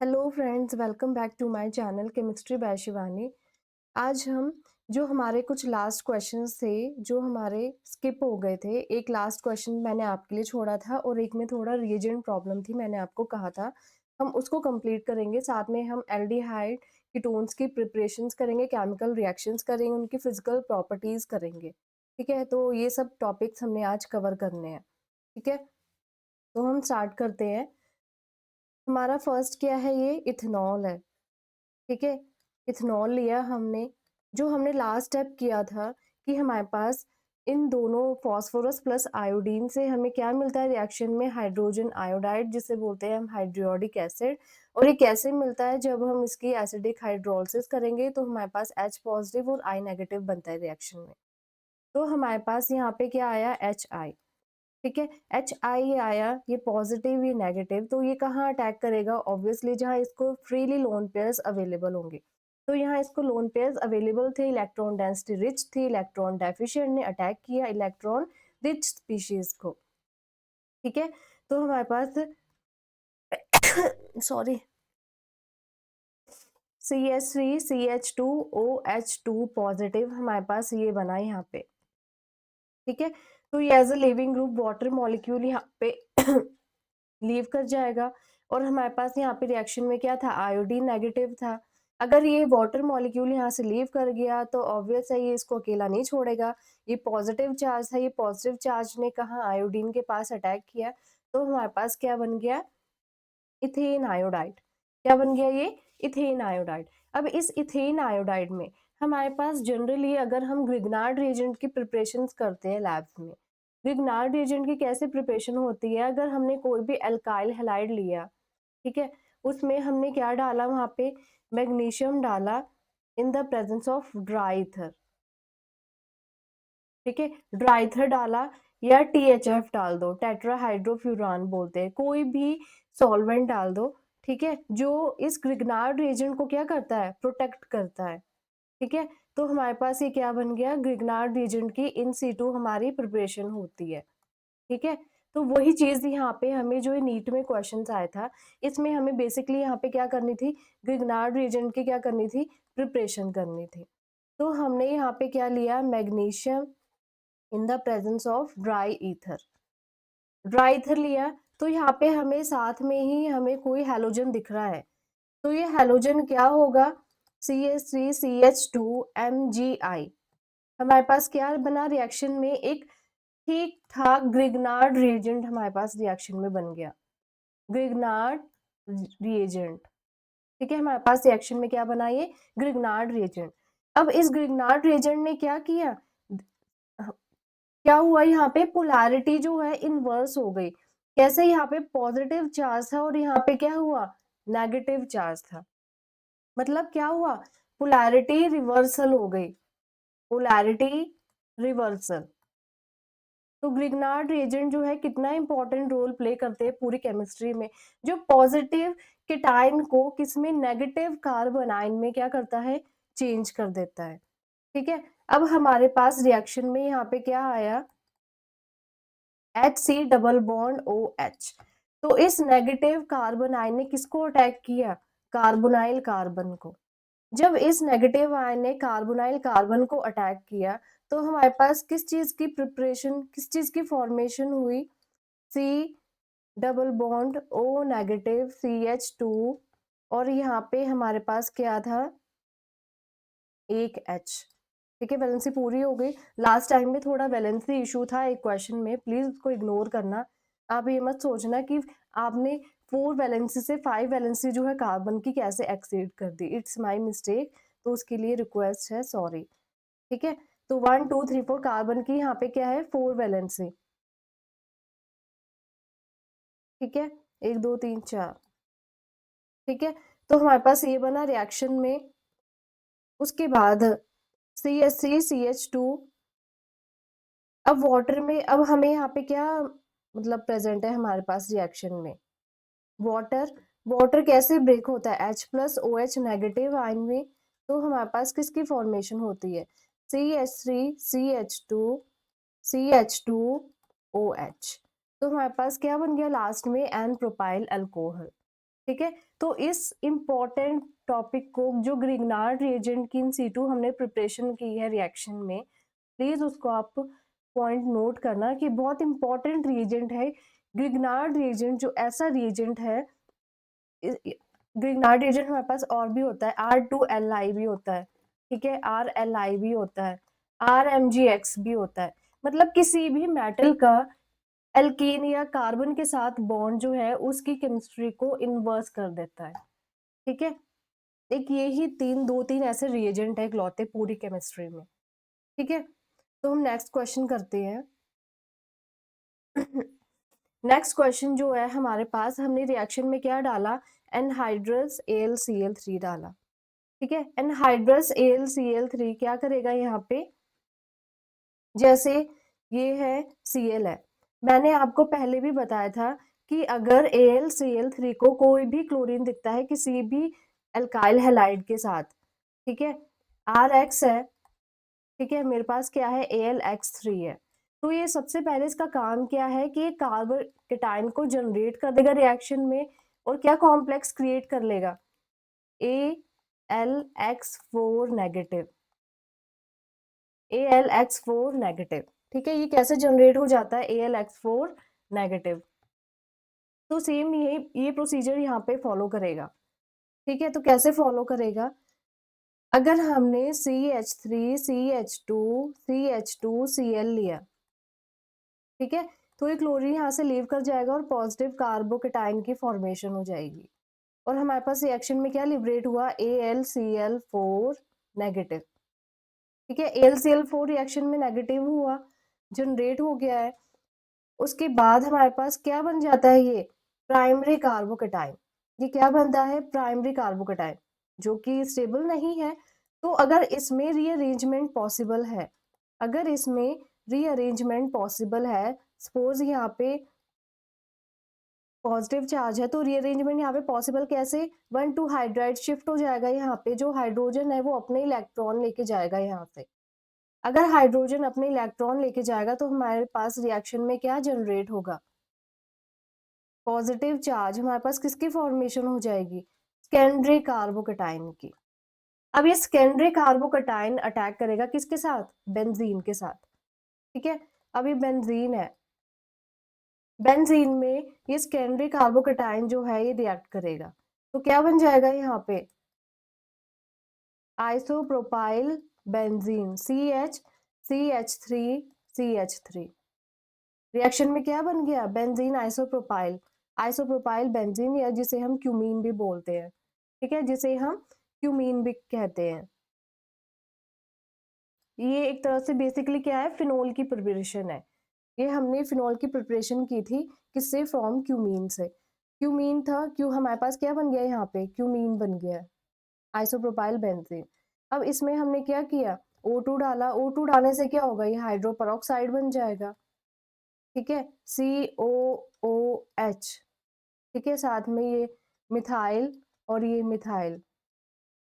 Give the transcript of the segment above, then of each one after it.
Hello friends, welcome back to my channel chemistry by Shivani. आज हम जो हमारे कुछ लास्ट क्वेश्चंस थे जो हमारे स्किप हो गए थे। एक लास्ट क्वेश्चन मैंने आपके लिए छोड़ा था और एक में थोड़ा रिएजेंट प्रॉब्लम थी, मैंने आपको कहा था हम उसको कंप्लीट करेंगे। साथ में हम एल्डिहाइड कीटोन्स की प्रिपरेशंस करेंगे, केमिकल रिएक्शंस करेंगे, उनकी फिजिकल प्रॉपर्टीज करेंगे। ठीक है, तो ये सब टॉपिक्स हमने आज कवर करने हैं। ठीक है, तो हम स्टार्ट करते हैं। हमारा फर्स्ट क्या है, ये इथेनॉल है। ठीक है, इथेनॉल लिया हमने। जो हमने लास्ट स्टेप किया था कि हमारे पास इन दोनों फास्फोरस प्लस आयोडीन से हमें क्या मिलता है रिएक्शन में, हाइड्रोजन आयोडाइड, जिसे बोलते हैं हम हाइड्रोडिक एसिड। और ये कैसे मिलता है, जब हम इसकी एसिडिक हाइड्रोलिसिस करेंगे तो हमारे पास H पॉजिटिव और I नेगेटिव बनता है रिएक्शन में। तो हमारे पास यहाँ पे क्या आया, HI। ठीक है, HI आया, ये पॉजिटिव ये नेगेटिव, तो ये कहाँ अटैक करेगा, ऑब्वियसली जहाँ इसको फ्रीली लोन पेयर्स अवेलेबल होंगे। तो यहाँ इसको लोन पेयर्स अवेलेबल थे, इलेक्ट्रॉन डेंसिटी रिच थी, इलेक्ट्रॉन डेफिशिएंट ने अटैक किया इलेक्ट्रॉन रिच स्पीशीज को। ठीक है, तो हमारे पास सॉरी, CH3CH2OH2 पॉजिटिव हमारे पास ये बना यहाँ पे। ठीक है, तो ये as a leaving group water molecule यहाँ पे लीव कर जाएगा। और हमारे पास यहाँ पे रिएक्शन में क्या था, आयोडीन नेगेटिव था। अगर ये वाटर मॉलिक्यूल यहाँ से लीव कर गया तो ऑब्वियस है ये इसको अकेला नहीं छोड़ेगा। ये पॉजिटिव चार्ज था, ये पॉजिटिव चार्ज ने कहा आयोडीन के पास अटैक किया, तो हमारे पास क्या बन गया, इथेन आयोडाइड। क्या बन गया ये, इथेन आयोडाइड। अब इस इथेन आयोडाइड में हमारे पास जनरली अगर हम ग्रिग्नार्ड रिएजेंट की प्रिपरेशन करते हैं लैब्स में, ग्रिग्नार्ड रिएजेंट की कैसे प्रिपरेशन होती है, अगर हमने कोई भी एल्काइल हैलाइड लिया, ठीक है, उसमें हमने क्या डाला, वहां पे मैग्नीशियम डाला in the presence of dry ether. ठीक है, ड्राई ईथर डाला या THF डाल दो, टेट्राहाइड्रोफ्यूरान बोलते हैं, कोई भी सॉल्वेंट डाल दो। ठीक है, जो इस ग्रिग्नार्ड रिएजेंट को क्या करता है, प्रोटेक्ट करता है। ठीक है, तो हमारे पास ये क्या बन गया, ग्रिग्नार्ड रिएजेंट की इन सीटू हमारी प्रिपरेशन होती है। ठीक है, तो वही चीज यहाँ पे हमें जो नीट में क्वेश्चन आया था, इसमें हमें बेसिकली यहाँ पे क्या करनी थी, ग्रिग्नार्ड रिएजेंट की क्या करनी थी, प्रिपरेशन करनी थी। तो हमने यहाँ पे क्या लिया, magnesium in the presence of dry ether. Dry ether लिया, तो यहाँ पे हमें साथ में ही हमें कोई हैलोजन दिख रहा है, तो ये हैलोजन क्या होगा, CH3CH2MgI। हमारे पास क्या बना रिएक्शन में, एक ठीक ठाक ग्रिग्नार्ड रिएजेंट हमारे पास रिएक्शन में बन गया, ग्रिग्नार्ड रिएजेंट। ठीक है, हमारे पास रिएक्शन में क्या बना, ये ग्रिग्नार्ड रिएजेंट। अब इस ग्रिग्नार्ड रिएजेंट ने क्या किया, क्या हुआ, यहाँ पे पोलैरिटी जो है इनवर्स हो गई। कैसे, यहाँ पे पॉजिटिव चार्ज था और यहाँ पे क्या हुआ, नेगेटिव चार्ज था। मतलब क्या हुआ, पोलैरिटी रिवर्सल हो गई, पोलैरिटी रिवर्सल। तो ग्रिग्नार्ड रिएजेंट जो है कितना इंपॉर्टेंट रोल प्ले करते हैं पूरी केमिस्ट्री में, जो पॉजिटिव केटाइन को किसमें, नेगेटिव कार्बन आयन में क्या करता है, चेंज कर देता है। ठीक है, अब हमारे पास रिएक्शन में यहाँ पे क्या आया, HC डबल बॉन्ड OH। तो इस नेगेटिव कार्बन आयन ने किसको अटैक किया, कार्बोनाइल कार्बन को। जब इस नेगेटिव आयन ने कार्बोनाइल कार्बन को अटैक किया, तो हमारे पास किस चीज की प्रिपरेशन, किस चीज की फॉर्मेशन हुई, C double bond O negative CH2। और यहाँ पे हमारे पास क्या था, एक H। ठीक है, वैलेंसी पूरी हो गई। लास्ट टाइम में थोड़ा वैलेंसी इशू था एक क्वेश्चन में, प्लीज उसको इग्नोर करना। आप ये मत सोचना कि आपने 4 वैलेंसी से 5 वैलेंसी जो है कार्बन की कैसे एक्सीड कर दी, इट्स माय मिस्टेक। तो उसके लिए रिक्वेस्ट है, सॉरी। ठीक है, तो 1 2 3 4 कार्बन की यहाँ पे क्या है, 4 वैलेंसी। ठीक है, 1 2 3 4। ठीक है, तो हमारे पास ये बना रिएक्शन में। उसके बाद CH3CH2। अब वाटर में, अब हमें यहाँ पे क्या मतलब प्रेजेंट है हमारे पास रिएक्शन में, वाटर। वाटर कैसे ब्रेक होता है, H+OH नेगेटिव आयन में। तो हमारे पास किसकी फॉर्मेशन होती है, CH3CH2CH2OH। तो हमारे पास क्या बन गया लास्ट में, एन प्रोपाइल अल्कोहल। ठीक है। तो इस इम्पोर्टेंट टॉपिक को जो ग्रिग्नार्ड रिएजेंट की इन सीटू हमने प्रिपरेशन की है रिएक्शन में, प्लीज उसको आप पॉइंट नोट करना कि बहुत इंपॉर्टेंट रिएजेंट है ग्रिग्नार्ड रिएजेंट। जो ऐसा रिएजेंट है, ग्रिग्नार्ड रिएजेंट हमारे पास और भी होता है, R2Li भी होता है, ठीक है, RLi भी होता है, RMgX भी होता है। मतलब किसी भी मेटल का एल्केन या कार्बन के साथ बॉन्ड जो है उसकी केमिस्ट्री को इन्वर्स कर देता है, ठीक है। एक ये ही दो तीन ऐसे रिएजेंट है इकलौते पूरी केमिस्ट्री में, ठीक है। तो हम नेक्स्ट क्वेश्चन करते हैं। नेक्स्ट क्वेश्चन जो है हमारे पास, हमने रिएक्शन में क्या डाला, एनहाइड्रस AlCl3 डाला, ठीक है। एनहाइड्रस AlCl3 क्या करेगा यहाँ पे, जैसे ये है Cl है, मैंने आपको पहले भी बताया था कि अगर AlCl3 को कोई भी क्लोरीन दिखता है किसी भी एल्काइल हैलाइड के साथ, ठीक है, RX है, ठीक है, मेरे पास क्या है AlX3 है, तो ये सबसे पहले इसका काम क्या है कि कार्बन केटाइन को जनरेट कर देगा रिएक्शन में और क्या कॉम्प्लेक्स क्रिएट कर लेगा, AlX4 नेगेटिव, AlX4 नेगेटिव, ठीक है। ये कैसे जनरेट हो जाता है AlX4 नेगेटिव, तो सेम ये प्रोसीजर यहाँ पे फॉलो करेगा, ठीक है। तो कैसे फॉलो करेगा, अगर हमने CH3 CH2 CH2 Cl लिया, ठीक है, तो ये क्लोरीन यहाँ से लीव कर जाएगा और पॉजिटिव कार्बोकेटाइन की फॉर्मेशन हो जाएगी और हमारे पास रिएक्शन में क्या लिबरेट हुआ, AlCl4 नेगेटिव, ठीक है। AlCl4 रिएक्शन में नेगेटिव हुआ, जनरेट हो गया है। उसके बाद हमारे पास क्या बन जाता है, ये प्राइमरी कार्बोकेटाइन, ये क्या बनता है, प्राइमरी कार्बोकेटाइन, जो कि स्टेबल नहीं है। तो अगर इसमें रीअरेंजमेंट पॉसिबल है, अगर इसमें रीअरेंजमेंट पॉसिबल है, सपोज यहाँ पे पॉजिटिव चार्ज है तो रीअरेंजमेंट यहाँ पे पॉसिबल कैसे, 1,2 हाइड्राइड शिफ्ट हो जाएगा, यहाँ पे जो हाइड्रोजन है वो अपने इलेक्ट्रॉन लेके जाएगा यहाँ से। अगर हाइड्रोजन अपने इलेक्ट्रॉन लेके जाएगा तो हमारे पास रिएक्शन में क्या जनरेट होगा, पॉजिटिव चार्ज, हमारे पास किसकी फॉर्मेशन हो जाएगी, सेकेंडरी कार्बोकेटाइन की। अब ये सेकेंडरी कार्बोकेटाइन अटैक करेगा किसके साथ, बेंजीन के साथ, ठीक है। अब ये बेंजीन है, बेंजीन में ये सेकेंडरी कार्बोकेटाइन जो है ये रिएक्ट करेगा, तो क्या बन जाएगा यहाँ पे, आइसोप्रोपाइल बेंजीन CH3CH3 रिएक्शन में क्या बन गया, बेंजीन आइसोप्रोपाइल, आइसोप्रोपाइल बेंजीन, या जिसे हम क्यूमीन भी बोलते हैं, ठीक है, जिसे हम क्यूमीन भी कहते हैं। ये एक तरह से बेसिकली क्या है, फिनोल की प्रिपरेशन है। ये हमने फिनोल की प्रिपरेशन की थी किससे, फ्रॉम क्यूमीन से। क्यूमीन था, क्यों हमारे पास क्या बन गया यहाँ पे, क्यूमीन बन गया, आइसोप्रोपाइल बेंजीन। अब इसमें हमने क्या किया, O2 डाला, O2 डालने से क्या होगा, ये हाइड्रोपरऑक्साइड बन जाएगा, ठीक है, COOH, ठीक है, साथ में ये मिथाइल और ये मिथाइल,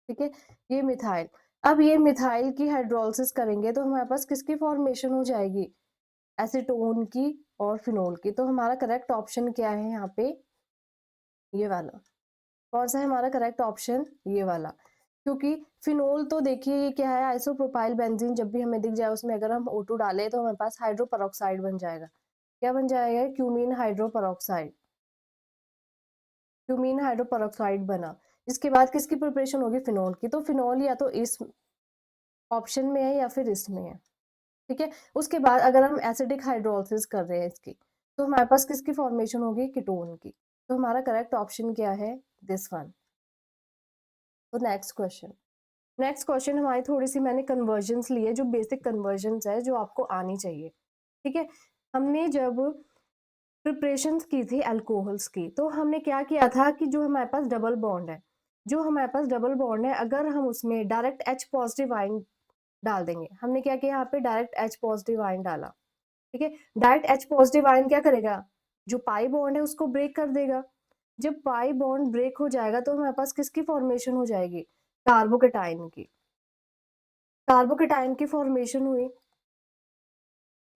ठीक है, ये मिथाइल। अब ये मिथाइल की हाइड्रोलिसिस करेंगे तो हमारे पास किसकी फॉर्मेशन हो जाएगी, एसीटोन की और फिनोल की। तो हमारा करेक्ट ऑप्शन क्या है यहाँ पे, ये वाला। कौन सा है हमारा करेक्ट ऑप्शन, ये वाला, क्योंकि फिनोल तो देखिए ये क्या है, आइसोप्रोपाइल बेंजीन, जब भी हमें दिख जाए उसमें अगर हम O2 डालें तो हमारे पास हाइड्रोपरऑक्साइड बन जाएगा, क्या बन जाएगा, क्यूमीन हाइड्रोपरऑक्साइड, क्यूमीन हाइड्रोपरऑक्साइड बना। इसके बाद किसकी प्रिपरेशन होगी, फिनोल की। तो फिनोल या तो इस ऑप्शन में है या फिर इसमें है, ठीक है। उसके बाद अगर हम एसिडिक हाइड्रोलिसिस कर रहे हैं इसकी, तो हमारे पास किसकी फॉर्मेशन होगी, कीटोन की। तो हमारा करेक्ट ऑप्शन क्या है, दिस वन। तो नेक्स्ट क्वेश्चन हमारी थोड़ी सी मैंने कन्वर्जन्स लिए, जो बेसिक कन्वर्जन्स है जो आपको आनी चाहिए, ठीक है। हमने जब प्रिपरेशन की थी अल्कोहल्स की, तो हमने क्या किया था कि जो हमारे पास डबल बॉन्ड है, जो हमारे पास डबल बॉन्ड है, अगर हम उसमें डायरेक्ट H पॉजिटिव आयन डाल देंगे, हमने क्या किया यहाँ पे डायरेक्ट H पॉजिटिव आयन डाला, ठीक है। डायरेक्ट H पॉजिटिव आयन क्या करेगा, जो पाई बॉन्ड है उसको ब्रेक कर देगा। जब पाई बॉन्ड ब्रेक हो जाएगा तो हमारे पास किसकी फॉर्मेशन हो जाएगी, कार्बोकेटाइन की, कार्बोकेटाइन की फॉर्मेशन हुई,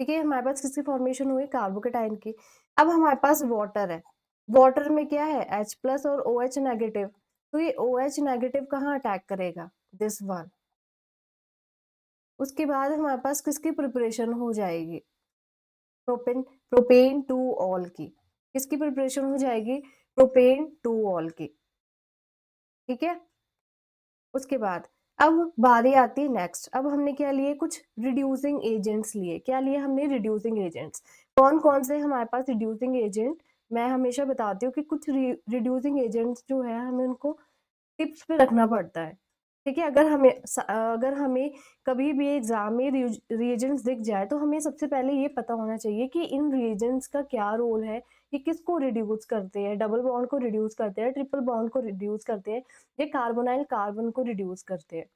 ठीक है। हमारे पास किसकी फॉर्मेशन हुई, कार्बोकेटाइन की। अब हमारे पास वाटर है, वाटर में क्या है H+ और OH नेगेटिव, तो ये OH नेगेटिव कहाँ अटैक करेगा, दिस वन। उसके बाद हमारे पास किसकी प्रिपरेशन हो जाएगी, प्रोपेन टू ऑल की। किसकी प्रिपरेशन हो जाएगी, प्रोपेन टू ऑल की। ठीक है। उसके बाद अब बारी आती है नेक्स्ट। अब हमने क्या लिए, कुछ रिड्यूसिंग एजेंट्स लिए। क्या लिए हमने, रिड्यूसिंग एजेंट्स। कौन कौन से हमारे पास रिड्यूसिंग एजेंट, मैं हमेशा बताती हूँ कि कुछ रिड्यूसिंग एजेंट्स जो है हमें उनको टिप्स पे रखना पड़ता है। ठीक है। अगर हमें कभी भी एग्जाम में रिएजेंट्स दिख जाए तो हमें सबसे पहले ये पता होना चाहिए कि इन रिएजेंट्स का क्या रोल है, ये किसको रिड्यूस करते हैं, डबल बॉन्ड को रिड्यूस करते हैं, ट्रिपल बॉन्ड को रिड्यूस करते हैं, ये कार्बोनाइल कार्बन को रिड्यूस करते हैं।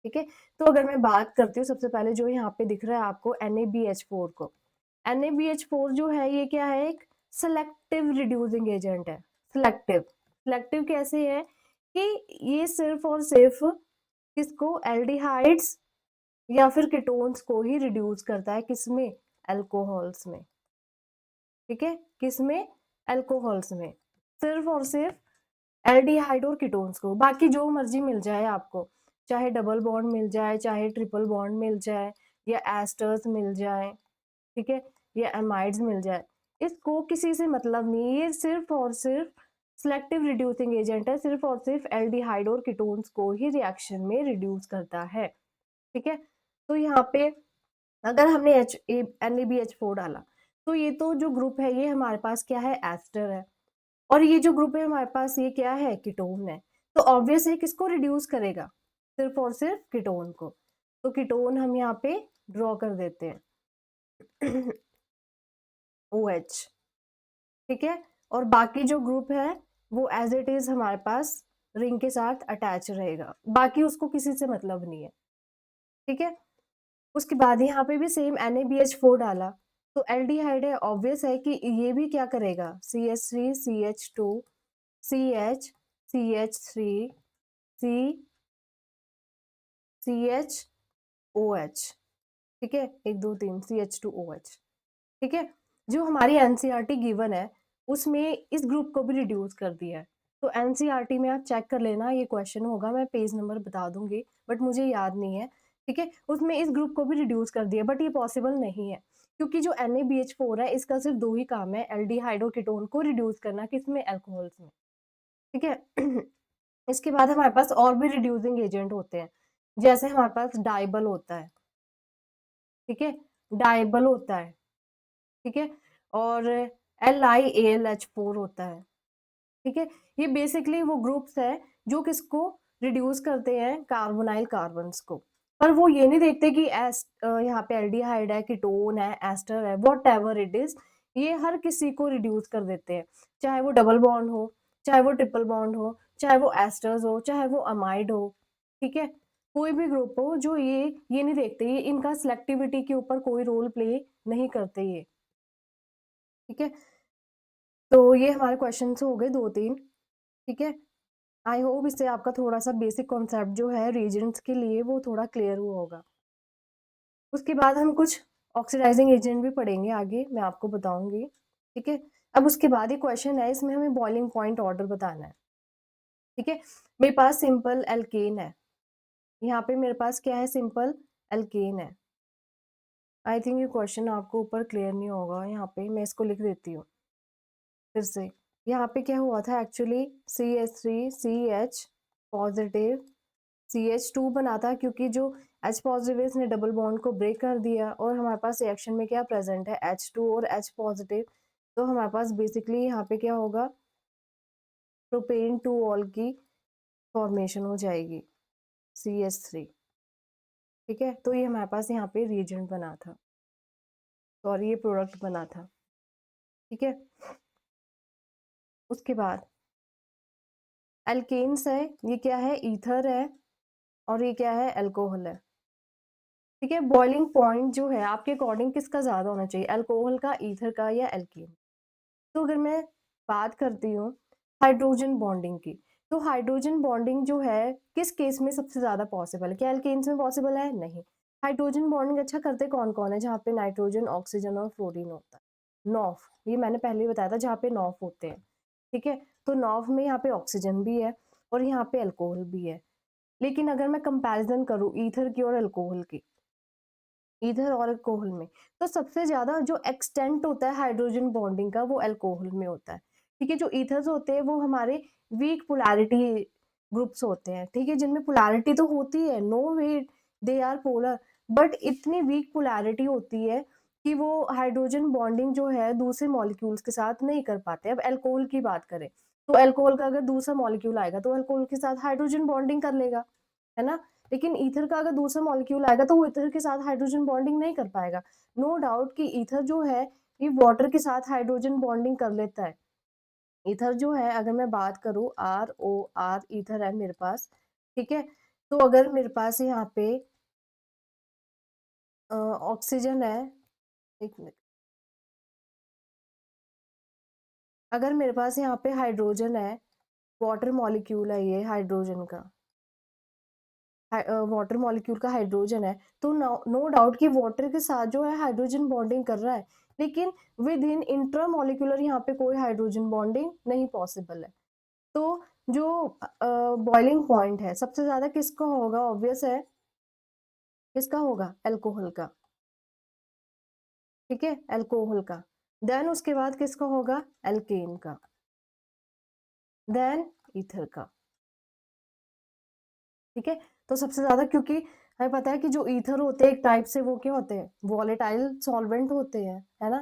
ठीक है। तो अगर मैं बात करती हूँ सबसे पहले जो यहाँ पे दिख रहा है आपको NaBH4 को, NaBH4 जो है ये क्या है, एक सेलेक्टिव रिड्यूसिंग एजेंट है। सेलेक्टिव, सेलेक्टिव कैसे है कि ये सिर्फ और सिर्फ किसको, एल्डिहाइड्स या फिर कीटोन्स को ही रिड्यूस करता है, किसमें, अल्कोहल्स में। ठीक है, किसमें, अल्कोहल्स में, सिर्फ और सिर्फ एल्डिहाइड और कीटोन्स को। बाकी जो मर्जी मिल जाए आपको, चाहे डबल बॉन्ड मिल जाए, चाहे ट्रिपल बॉन्ड मिल जाए, या एस्टर्स मिल जाए, ठीक है, या एमाइड्स मिल जाए, इसको किसी से मतलब नहीं। ये सिर्फ और सिर्फ सिलेक्टिव रिड्यूसिंग एजेंट है, सिर्फ और सिर्फ एल्डिहाइड और कीटोन्स को ही रिएक्शन में रिड्यूस करता है। ठीक है। तो यहाँ पे अगर हमने NaBH4 डाला तो ये तो जो ग्रुप है ये हमारे पास क्या है, एस्टर है। और ये जो ग्रुप है हमारे पास ये क्या है, कीटोन है। तो ऑब्वियस है किसको रिड्यूस करेगा, सिर्फ और सिर्फ कीटोन को। तो कीटोन हम यहाँ पे ड्रॉ कर देते हैं OH। ठीक है। और बाकी जो ग्रुप है वो एज इट इज हमारे पास रिंग के साथ अटैच रहेगा, बाकी उसको किसी से मतलब नहीं है। ठीक है। उसके बाद यहाँ पे भी सेम NaBH4 डाला तो एल्डिहाइड है, ऑब्वियस है कि ये भी क्या करेगा, CH3 CH2 CH CH3 C CHOH। ठीक है, 1 2 3 CH2OH। ठीक है। जो हमारी एनसीईआरटी गिवन है उसमें इस ग्रुप को भी रिड्यूस कर दिया है। तो एनसीईआरटी में आप चेक कर लेना, ये क्वेश्चन होगा, मैं पेज नंबर बता दूंगी बट मुझे याद नहीं है। ठीक है। उसमें इस ग्रुप को भी रिड्यूस कर दिया, बट ये पॉसिबल नहीं है क्योंकि जो NaBH4 है इसका सिर्फ 2 ही काम है, एल्डिहाइड और कीटोन को रिड्यूस करना, किसमें, अल्कोहल्स में। ठीक है। इसके बाद हमारे पास और भी रिड्यूसिंग एजेंट होते हैं, जैसे हमारे पास डाइबल होता है। ठीक है, डाइबल होता है। ठीक है। और LiAlH4 होता है। ठीक है। ये बेसिकली वो ग्रुप्स है जो किसको रिड्यूस करते हैं, कार्बोनाइल कार्बन्स को। पर वो ये नहीं देखते कि यहाँ पे एल्डिहाइड है, कीटोन है, एस्टर है, वॉट एवर इट इज, ये हर किसी को रिड्यूस कर देते हैं, चाहे वो डबल बॉन्ड हो, चाहे वो ट्रिपल बॉन्ड हो, चाहे वो एस्टर्स हो, चाहे वो अमाइड हो। ठीक है। कोई भी ग्रुप हो जो ये नहीं देखते, ये इनका सिलेक्टिविटी के ऊपर कोई रोल प्ले नहीं करते ये। ठीक है। तो ये हमारे क्वेश्चन हो गए 2 3। ठीक है। आई होप इससे आपका थोड़ा सा बेसिक कॉन्सेप्ट जो है रीजेंट्स के लिए वो थोड़ा क्लियर हुआ होगा। उसके बाद हम कुछ ऑक्सीडाइजिंग एजेंट भी पढ़ेंगे आगे, मैं आपको बताऊंगी। ठीक है। अब उसके बाद ही क्वेश्चन है, इसमें हमें बॉइलिंग पॉइंट ऑर्डर बताना है। ठीक है। मेरे पास सिंपल एल्केन है, यहाँ पे मेरे पास क्या है, सिंपल एल्केन है। आई थिंक ये क्वेश्चन आपको ऊपर क्लियर नहीं होगा, यहाँ पे मैं इसको लिख देती हूँ फिर से। यहाँ पे क्या हुआ था एक्चुअली, CH3CH पॉजिटिव CH2 बना था, क्योंकि जो H पॉजिटिव है इसने डबल बॉन्ड को ब्रेक कर दिया, और हमारे पास रिएक्शन में क्या प्रेजेंट है, H2 और H पॉजिटिव। तो हमारे पास बेसिकली यहाँ पे क्या होगा, प्रोपेन टू ऑल की फॉर्मेशन हो जाएगी, CH3। ठीक है। तो ये हमारे पास यहाँ पे रिएजेंट बना था, सॉरी ये प्रोडक्ट बना था। ठीक है। उसके बाद एल्केन्स है, ये क्या है, ईथर है, और ये क्या है, अल्कोहल है। ठीक है। बॉइलिंग पॉइंट जो है आपके अकॉर्डिंग किसका ज्यादा होना चाहिए, अल्कोहल का, ईथर का, या एल्केन। तो अगर मैं बात करती हूँ हाइड्रोजन बॉन्डिंग की, तो हाइड्रोजन बॉन्डिंग जो है किस केस में सबसे ज्यादा पॉसिबल है, क्या एल्केन्स में पॉसिबल है, नहीं। हाइड्रोजन बॉन्डिंग अच्छा करते कौन कौन है, जहाँ पे नाइट्रोजन, ऑक्सीजन और फ्लोरीन होता है। नॉफ, ये मैंने पहले ही बताया था जहाँ पे नॉफ होते हैं, ठीक है? तो नॉफ में यहाँ पे ऑक्सीजन भी है और यहाँ पे अल्कोहल भी है। लेकिन अगर मैं कंपैरिज़न करूँ ईथर की और अल्कोहल की, ईथर और अल्कोहल में, तो सबसे ज़्यादा जो एक्सटेंट होता है हाइड्रोजन बॉन्डिंग का वो अल्कोहल में होता है, ठीक है? जो ईथर्स होते हैं वो हमारे वीक पोलैरिटी ग्रुप्स होते हैं, ठीक है? जिनमें पोलैरिटी तो होती है, no way they are polar, but इतनी वीक पोलैरिटी होती है कि वो हाइड्रोजन बॉन्डिंग जो है दूसरे मॉलिक्यूल्स के साथ नहीं कर पाते। अब अल्कोहल की बात करें, तो अल्कोहल का अगर दूसरा मॉलिक्यूल आएगा तो अल्कोहल के साथ हाइड्रोजन बॉन्डिंग कर लेगा, है ना? लेकिन ईथर का अगर दूसरा मॉलिक्यूल आएगा तो वो ईथर के साथ हाइड्रोजन बॉन्डिंग नहीं कर पाएगा। नो डाउट कि ईथर जो है ये वाटर के साथ हाइड्रोजन बॉन्डिंग कर लेता है। ईथर जो है अगर मैं बात करूँ ROR ईथर है मेरे पास, ठीक है? तो अगर मेरे पास यहाँ पे ऑक्सीजन है, 1 मिनट, अगर मेरे पास यहाँ पे हाइड्रोजन है, वाटर मॉलिक्यूल है ये हाइड्रोजन का, वाटर मॉलिक्यूल का हाइड्रोजन है, तो नो नो डाउट कि वाटर के साथ जो है हाइड्रोजन बॉन्डिंग कर रहा है, लेकिन विद इन इंट्रामॉलिक्यूलर यहाँ पे कोई हाइड्रोजन बॉन्डिंग नहीं पॉसिबल है। तो जो बॉइलिंग पॉइंट है सबसे ज्यादा किसका होगा, ऑब्वियस है, किसका होगा, अल्कोहल का, ठीक है, अल्कोहल का। देन उसके बाद किसका होगा, एल्केन का, देन ईथर का, ठीक है। तो सबसे ज्यादा क्योंकि हमें पता है कि जो ईथर होते हैं एक टाइप से वो क्या होते हैं, वॉलेटाइल सॉल्वेंट होते हैं, है ना?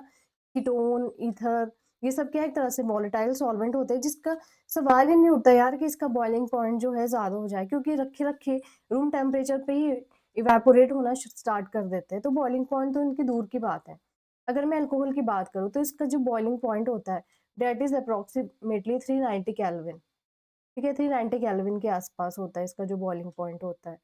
कीटोन, ईथर, ये सब क्या है, एक तरह से वॉलेटाइल सॉल्वेंट होते हैं, जिसका सवाल ही नहीं उठता यार कि इसका बॉइलिंग पॉइंट जो है ज्यादा हो जाए, क्योंकि रखे रखे रूम टेम्परेचर पे ही इवेपोरेट होना स्टार्ट कर देते हैं, तो बॉइलिंग पॉइंट तो इनकी दूर की बात है। अगर मैं अल्कोहल की बात करूँ तो इसका जो बॉइलिंग पॉइंट होता है डेट इज अप्रोक्सीमेटली 390 केल्विन, ठीक है, 390 केल्विन के आसपास होता है इसका जो बॉइलिंग पॉइंट होता है,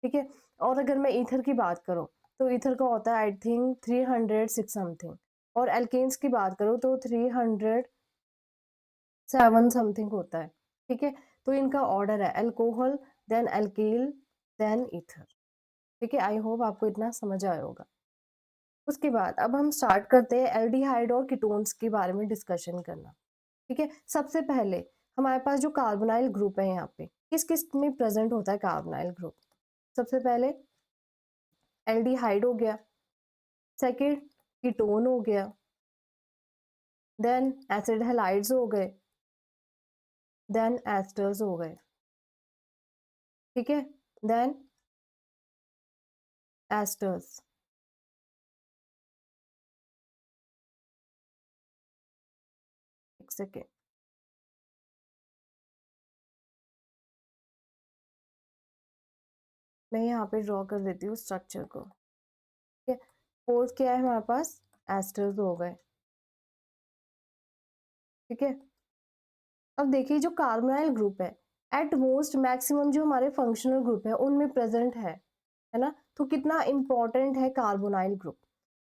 ठीक है। और अगर मैं ईथर की बात करूँ तो ईथर का होता है आई थिंक 306 समथिंग, और एल्केन्स की बात करूँ तो 307 समथिंग होता है, ठीक है। तो इनका ऑर्डर है alcohol, then alkyl, then ether, ठीक है। आई होप आपको इतना समझ आया होगा। उसके बाद अब हम स्टार्ट करते हैं एल्डिहाइड और कीटोन्स के बारे में डिस्कशन करना, ठीक है। सबसे पहले हमारे पास जो कार्बोनाइल ग्रुप है यहाँ पे किस किस में प्रेजेंट होता है कार्बोनाइल ग्रुप, सबसे पहले एल्डिहाइड हो गया, सेकंड कीटोन हो गया, देन एसिड हैलाइड्स हो गए, देन एस्टर्स हो गए, ठीक है, देन एस्टर्स। एक सेकेंड, मैं यहाँ पे ड्रॉ कर देती हूँ स्ट्रक्चर को, ठीक है। फोर्थ क्या है हमारे पास, एस्टर्स हो गए, ठीक है। अब देखिए जो कार्बोनाइल ग्रुप है एट मोस्ट मैक्सिमम जो हमारे फंक्शनल ग्रुप है उनमें प्रेजेंट है ना? तो कितना इंपॉर्टेंट है कार्बोनाइल ग्रुप।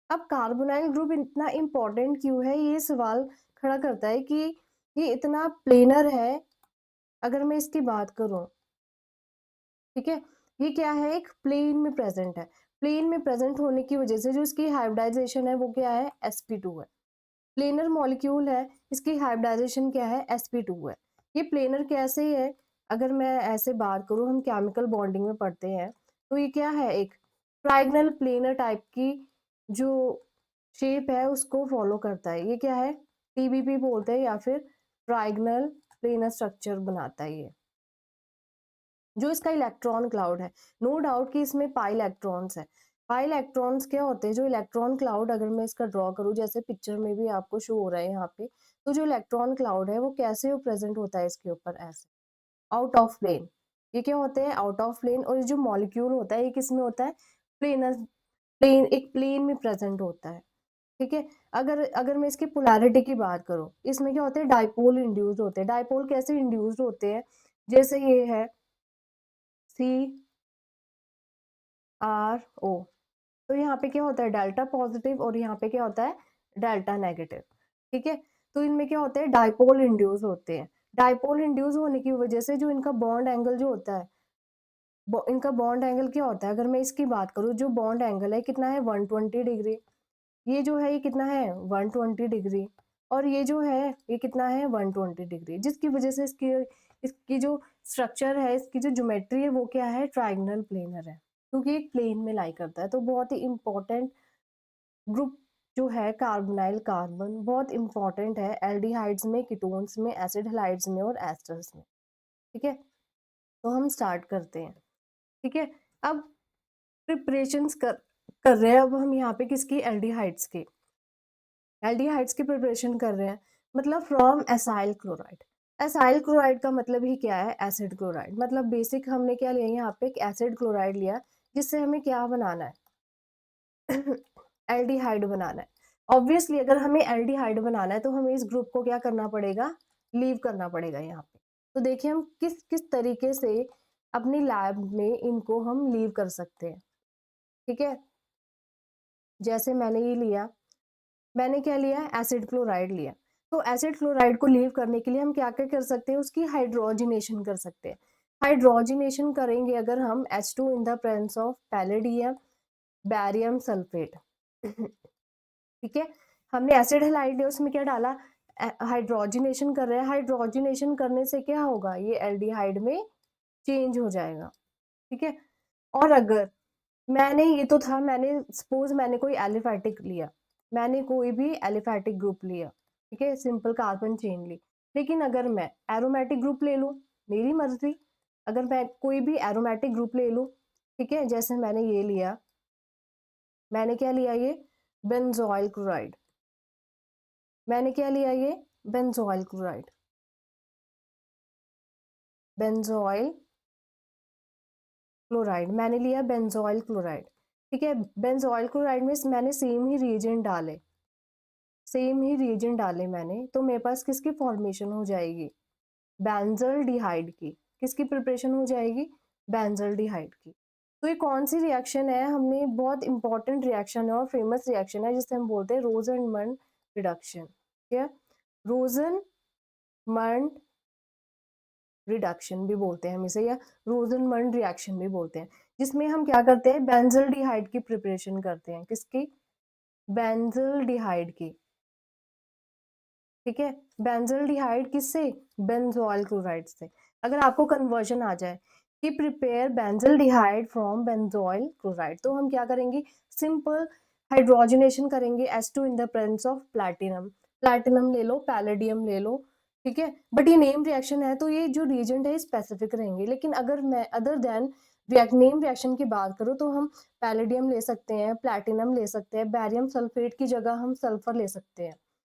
अब कार्बोनाइल ग्रुप इतना इंपॉर्टेंट क्यों है, ये सवाल खड़ा करता है कि ये इतना प्लेनर है। अगर मैं इसकी बात करूं, ठीक है, ये क्या है, एक प्लेन में प्रेजेंट है। प्लेन में प्रेजेंट होने की वजह से जो इसकी हाइब्रिडाइजेशन है वो क्या है, sp2 है। प्लेनर मॉलिक्यूल है, इसकी हाइब्रिडाइजेशन क्या है, sp2 है। ये प्लेनर कैसे है, अगर मैं ऐसे बात करूं, हम केमिकल बॉन्डिंग में पढ़ते हैं, तो ये क्या है, एक ट्राइगनल प्लेनर टाइप की जो शेप है उसको फॉलो करता है। ये क्या है, टीबीपी बोलते हैं या फिर ट्राइगनल प्लेनर स्ट्रक्चर बनाता है ये। जो इसका इलेक्ट्रॉन क्लाउड है, नो डाउट कि इसमें पाई इलेक्ट्रॉन्स है। पाई इलेक्ट्रॉन्स क्या होते हैं, जो इलेक्ट्रॉन क्लाउड अगर मैं इसका ड्रॉ करूं जैसे पिक्चर में भी आपको शो हो रहा है यहाँ पे, तो जो इलेक्ट्रॉन क्लाउड है वो कैसे प्रेजेंट होता है इसके ऊपर, ऐसे आउट ऑफ प्लेन। ये क्या होते हैं, आउट ऑफ प्लेन। और ये जो मॉलिक्यूल होता है ये किस में होता है, प्लेनर, प्लेन, एक प्लेन में प्रेजेंट होता है, ठीक है। अगर अगर मैं इसकी पोलैरिटी की बात करूं, इसमें क्या होते हैं, डाइपोल इंड्यूस्ड होते हैं। डाइपोल कैसे इंड्यूस्ड होते हैं, जैसे ये है सी आर ओ, तो यहाँ पे क्या होता है, डेल्टा पॉजिटिव, और यहाँ पे क्या होता है, डेल्टा नेगेटिव, ठीक है। तो इनमें क्या होता है, डाइपोल इंड्यूस होते हैं। डाइपोल इंड्यूस होने की वजह से जो इनका बॉन्ड एंगल जो होता है, इनका बॉन्ड एंगल क्या होता है, अगर मैं इसकी बात करूँ, जो बॉन्ड एंगल है कितना है, 120 डिग्री, ये जो है ये कितना है 120 डिग्री, और ये जो है ये कितना है 120 डिग्री, जिसकी वजह से इसकी इसकी जो स्ट्रक्चर है, इसकी जो ज्योमेट्री है वो क्या है, ट्राइगोनल प्लेनर है, क्योंकि एक प्लेन में लाई करता है। तो बहुत ही इंपॉर्टेंट ग्रुप जो है कार्बोनाइल कार्बन, बहुत इंपॉर्टेंट है एल्डिहाइड्स में, कीटोन्स में, एसिड हैलाइड्स में और एस्टर्स में। ठीक है, तो हम स्टार्ट करते हैं। ठीक है, अब प्रिपरेशंस कर रहे हैं, अब हम यहाँ पे किसकी, एल्डिहाइड्स की प्रिपरेशन कर रहे हैं, मतलब from acyl chloride. Acyl chloride का मतलब ही क्या है, एसिड क्लोराइड, मतलब बेसिक हमने क्या लिया यहाँ पे, एक एसिड क्लोराइड लिया, जिससे हमें क्या बनाना है एल्डिहाइड बनाना है। ऑब्वियसली अगर हमें एल्डिहाइड बनाना है तो हमें इस ग्रुप को क्या करना पड़ेगा, लीव करना पड़ेगा यहाँ पे। तो देखिए हम किस किस तरीके से अपनी लैब में इनको हम लीव कर सकते हैं। ठीक है, जैसे मैंने ये लिया, मैंने क्या लिया, एसिड क्लोराइड लिया। तो एसिड क्लोराइड को लीव करने के लिए हम क्या क्या कर सकते हैं, उसकी हाइड्रोजिनेशन कर सकते हैं। हाइड्रोजिनेशन करेंगे अगर हम H2 in the presence of palladium barium sulphate ठीक है, हमने एसिड हैलाइड लिया, उसमें क्या डाला, हाइड्रोजिनेशन कर रहे हैं। हाइड्रोजिनेशन करने से क्या होगा, ये एल्डिहाइड में चेंज हो जाएगा। ठीक है, और अगर मैंने ये तो था, मैंने सपोज मैंने कोई एलिफैटिक लिया, मैंने कोई भी एलिफैटिक ग्रुप लिया, ठीक है, सिंपल कार्बन चेन ली। लेकिन अगर मैं एरोमेटिक ग्रुप ले लूं, मेरी मर्जी, अगर मैं कोई भी एरोमेटिक ग्रुप ले लूं, ठीक है, जैसे मैंने ये लिया, मैंने क्या लिया, ये बेंजोइल क्लोराइड, मैंने क्या लिया, ये बेंजोइल क्लोराइड, बेंजोइल क्लोराइड मैंने लिया, बेंजोइल क्लोराइड। ठीक है, बेंजोइल क्लोराइड में मैंने सेम ही रिएजेंट डाले, सेम ही रिएजेंट डाले मैंने, तो मेरे पास किसकी फॉर्मेशन हो जाएगी, बेंजल्डिहाइड की। किसकी प्रिपरेशन हो जाएगी, बेंजल्डिहाइड की। तो ये कौन सी रिएक्शन है, हमने बहुत इंपॉर्टेंट रिएक्शन है और फेमस रिएक्शन है, जिसे हम बोलते हैं रोजनमंड रिडक्शन। ठीक है, रोजनमंड रिडक्शन भी बोलते हैं हम इसे, या रोजनमंड रिएक्शन भी बोलते हैं, जिसमें हम क्या करते हैं, बेंजल्डिहाइड की प्रिपरेशन करते हैं। किसकी, बेंजल्डिहाइड की। ठीक है, बेंजल्डिहाइड किससे, बेंजोइल क्लोराइड से। अगर आपको कन्वर्जन आ जाए कि prepare benzaldehyde from benzoyl chloride, तो हम क्या करेंगे, सिंपल हाइड्रोजनेशन करेंगे H2 in the presence of platinum. Platinum ले लो, पैलेडियम ले लो, ठीक है, बट ये नेम रिएक्शन है तो ये जो रिएजेंट है स्पेसिफिक रहेंगे। लेकिन अगर मैं अदर देन नेम रिएक्शन की बात करूँ तो हम पैलेडियम ले सकते हैं, प्लैटिनम ले सकते हैं, बैरियम सल्फेट की जगह हम सल्फर ले सकते हैं।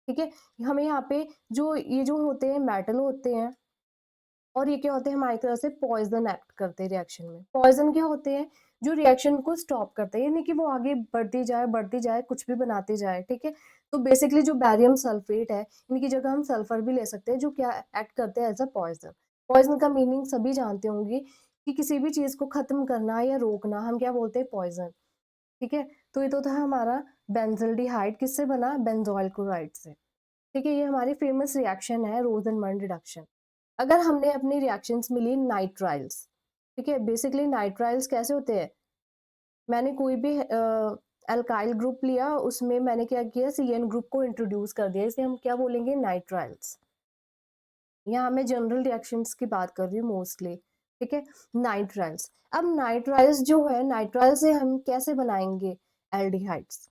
ठीक है, हमें यहाँ पे जो ये जो होते हैं मेटल होते हैं, और ये क्या होते हैं, हमारी तरह से पॉइजन एक्ट करते हैं रिएक्शन में। पॉइजन क्या होते हैं, जो रिएक्शन को स्टॉप करते हैं, यानी कि वो आगे बढ़ती जाए, कुछ भी बनाती जाए। ठीक है, तो बेसिकली जो बैरियम सल्फेट है, इनकी जगह हम सल्फर भी ले सकते हैं, जो क्या एक्ट करते हैं एज अ पॉइजन। पॉइजन का मीनिंग सभी जानते होंगे कि किसी भी चीज को खत्म करना या रोकना, हम क्या बोलते हैं, पॉइजन। ठीक है, तो ये तो था हमारा बेंजल्डिहाइड, किससे बना, बेंजोइल क्लोराइड से। ठीक है, ये हमारी फेमस रिएक्शन है रोजनमंड रिडक्शन। अगर हमने अपनी रिएक्शंस में ली नाइट्राइल्स, ठीक है, बेसिकली नाइट्राइल्स कैसे होते हैं, मैंने कोई भी अल्काइल ग्रुप लिया, उसमें मैंने क्या किया, CN ग्रुप को इंट्रोड्यूस कर दिया, इसे हम क्या बोलेंगे, नाइट्राइल्स। यहाँ मैं जनरल रिएक्शंस की बात कर रही हूँ मोस्टली। ठीक है, नाइट्राइल्स। अब नाइट्राइल्स जो है, नाइट्राइल से हम कैसे बनाएंगे एल्डिहाइड्स,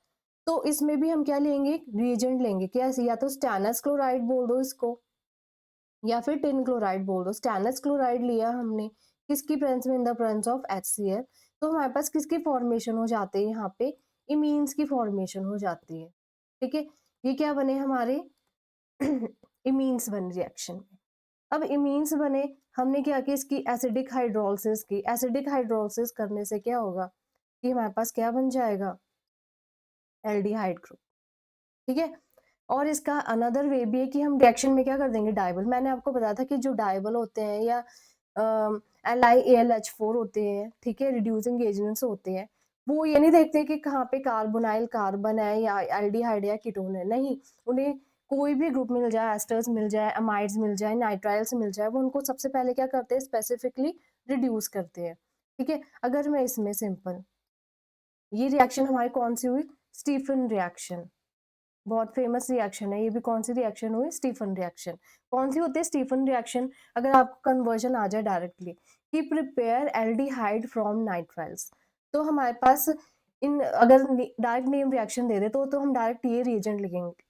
तो इसमें भी हम क्या लेंगे, रिएजेंट लेंगे, क्या, या तो स्टैनस क्लोराइड बोल दो इसको, या फिर टिन क्लोराइड बोल दो। स्टैनस क्लोराइड लिया हमने, किसकी प्रेजेंस में, in the presence of HCl, तो हमारे पास किसकी फॉर्मेशन हो जाती है, यहाँ पे इमीन्स की फॉर्मेशन हो जाती है। ठीक है, ये क्या बने हमारे इमीन्स बने रिएक्शन में। अब इमीन्स बने, हमने क्या किया, इसकी एसिडिक हाइड्रोलिसिस की। एसिडिक हाइड्रोलिसिस करने से क्या होगा, कि हमारे पास क्या बन जाएगा, एल्डिहाइड ग्रुप। ठीक है, और इसका अनदर वे भी है कि हम रिएक्शन में क्या कर देंगे, डाइबल। मैंने आपको बताया था कि जो डाइबल होते हैं या LiAlH4 होते हैं, ठीक है, रिड्यूसिंग एजेंट्स होते हैं, वो ये नहीं देखते कि कहाँ पे कार्बोनाइल कार्बन है या एल्डिहाइड या कीटोन है, नहीं, उन्हें कोई भी ग्रुप मिल जाए, एस्टर्स मिल जाए, अमाइड्स मिल जाए, नाइट्राइल्स मिल जाए, वो उनको सबसे पहले क्या करते हैं, स्पेसिफिकली रिड्यूस करते हैं। ठीक है, अगर मैं इसमें सिंपल, ये रिएक्शन हमारी कौन सी हुई, स्टीफन रिएक्शन, बहुत फेमस रिएक्शन है ये भी। कौन सी रिएक्शन हुई? Stephen reaction. कौन सी होती है स्टीफन रिएक्शन? अगर आपको कन्वर्जन आ जाए डायरेक्टली कि प्रिपेयर एल्डिहाइड फ्रॉम नाइट्राइल्स, तो हमारे पास इन अगर डायरेक्ट नेम रिएक्शन दे दे तो हम डायरेक्ट ये रिएजेंट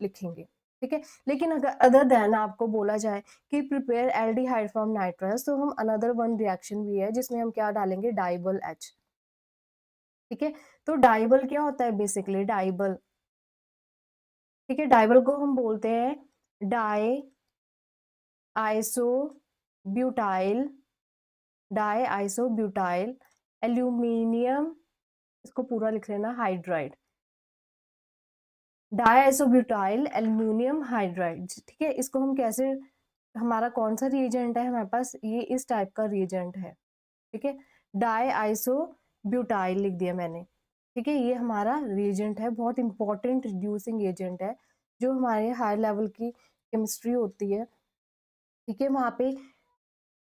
लिखेंगे, ठीक है। लेकिन अगर अदर देन आपको बोला जाए कि प्रिपेयर एल्डिहाइड फ्रॉम नाइट्राइल्स, तो हम अनदर वन रिएक्शन भी है जिसमें हम क्या डालेंगे? डाइबल एच, ठीक है। तो डाइबल क्या होता है? बेसिकली डाइबल, ठीक है, डाइबल को हम बोलते हैं di iso butyl, di iso butyl aluminium, इसको पूरा लिख लेना, hydride, di iso butyl aluminium hydride, ठीक है। इसको हम कैसे, हमारा कौन सा रिएजेंट है हमारे पास? ये इस टाइप का रिएजेंट है, ठीक है। डाई आइसो ब्यूटाइल लिख दिया मैंने, ठीक है। ये हमारा रिएजेंट है, बहुत इंपॉर्टेंट रिड्यूसिंग एजेंट है जो हमारे हायर लेवल की केमिस्ट्री होती है, ठीक है। वहाँ पे